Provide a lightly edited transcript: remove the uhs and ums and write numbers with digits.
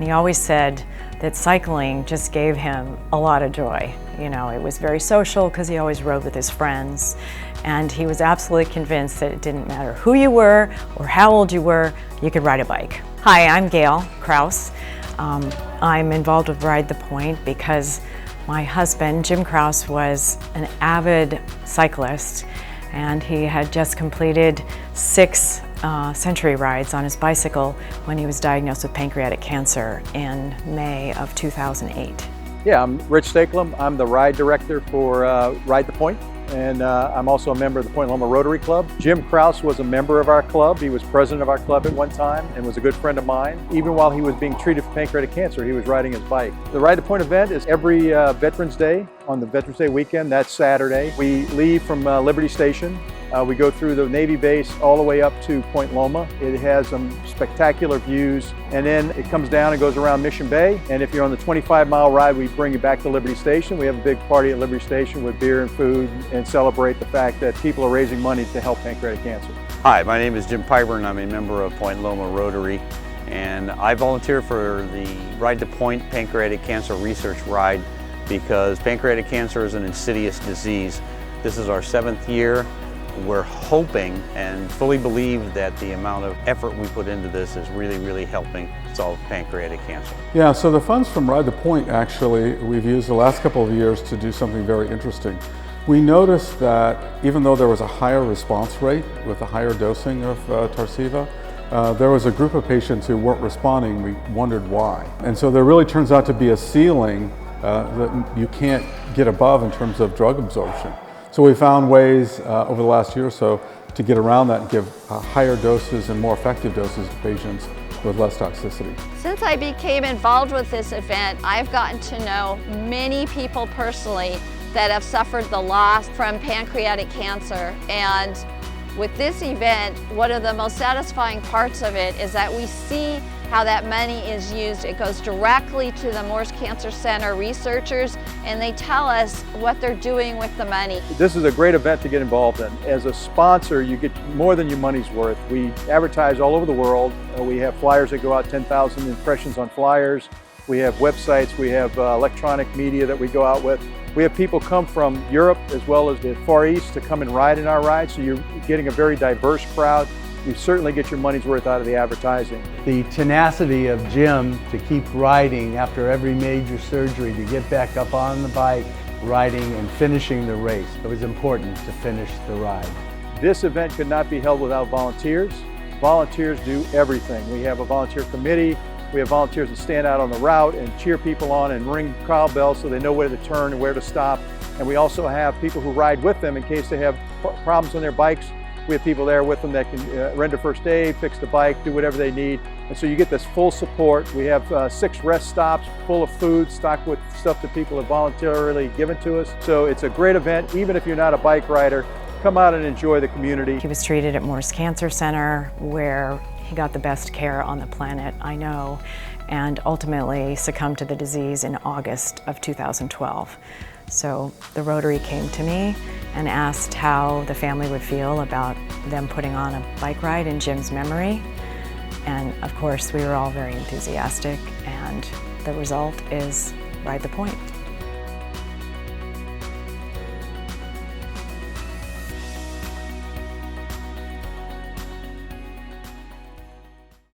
And he always said that cycling just gave him a lot of joy. You know, it was very social because he always rode with his friends. And he was absolutely convinced that it didn't matter who you were or how old you were, you could ride a bike. Hi, I'm Gail Krause. I'm involved with Ride the Point because my husband, Jim Krause, was an avid cyclist, and he had just completed 6 century rides on his bicycle when he was diagnosed with pancreatic cancer in May of 2008. Yeah, I'm Rich Stakelum. I'm the ride director for Ride the Point, and I'm also a member of the Point Loma Rotary Club. Jim Krause was a member of our club. He was president of our club at one time and was a good friend of mine. Even while he was being treated for pancreatic cancer, he was riding his bike. The Ride the Point event is every Veterans Day, on the Veterans Day weekend. That's Saturday. We leave from Liberty Station. We go through the Navy base all the way up to Point Loma. It has some spectacular views, and then it comes down and goes around Mission Bay. And if you're on the 25-mile ride, we bring you back to Liberty Station. We have a big party at Liberty Station with beer and food and celebrate the fact that people are raising money to help pancreatic cancer. Hi, my name is Jim Piper, and I'm a member of Point Loma Rotary. And I volunteer for the Ride the Point Pancreatic Cancer Research Ride because pancreatic cancer is an insidious disease. This is our 7th year. We're hoping and fully believe that the amount of effort we put into this is really helping solve pancreatic cancer. Yeah, so the funds from Ride the Point, actually, we've used the last couple of years to do something very interesting. We noticed that even though there was a higher response rate with a higher dosing of Tarceva, there was a group of patients who weren't responding. We wondered why. And so there really turns out to be a ceiling that you can't get above in terms of drug absorption. So we found ways over the last year or so to get around that and give higher doses and more effective doses to patients with less toxicity. Since I became involved with this event, I've gotten to know many people personally that have suffered the loss from pancreatic cancer. And with this event, one of the most satisfying parts of it is that we see how that money is used. It goes directly to the Morse Cancer Center researchers, and they tell us what they're doing with the money. This is a great event to get involved in. As a sponsor, you get more than your money's worth. We advertise all over the world. We have flyers that go out, 10,000 impressions on flyers. We have websites, we have electronic media that we go out with. We have people come from Europe as well as the Far East to come and ride in our ride, so you're getting a very diverse crowd. You certainly get your money's worth out of the advertising. The tenacity of Jim to keep riding after every major surgery, to get back up on the bike, riding and finishing the race. It was important to finish the ride. This event could not be held without volunteers. Volunteers do everything. We have a volunteer committee. We have volunteers that stand out on the route and cheer people on and ring crowd bells so they know where to turn and where to stop. And we also have people who ride with them in case they have problems on their bikes. We have people there with them that can render first aid, fix the bike, do whatever they need. And so you get this full support. We have 6 rest stops full of food, stocked with stuff that people have voluntarily given to us. So it's a great event. Even if you're not a bike rider, come out and enjoy the community. He was treated at Morse Cancer Center, where he got the best care on the planet, I know, and ultimately succumbed to the disease in August of 2012. So the Rotary came to me and asked how the family would feel about them putting on a bike ride in Jim's memory. And of course, we were all very enthusiastic, and the result is Ride the Point.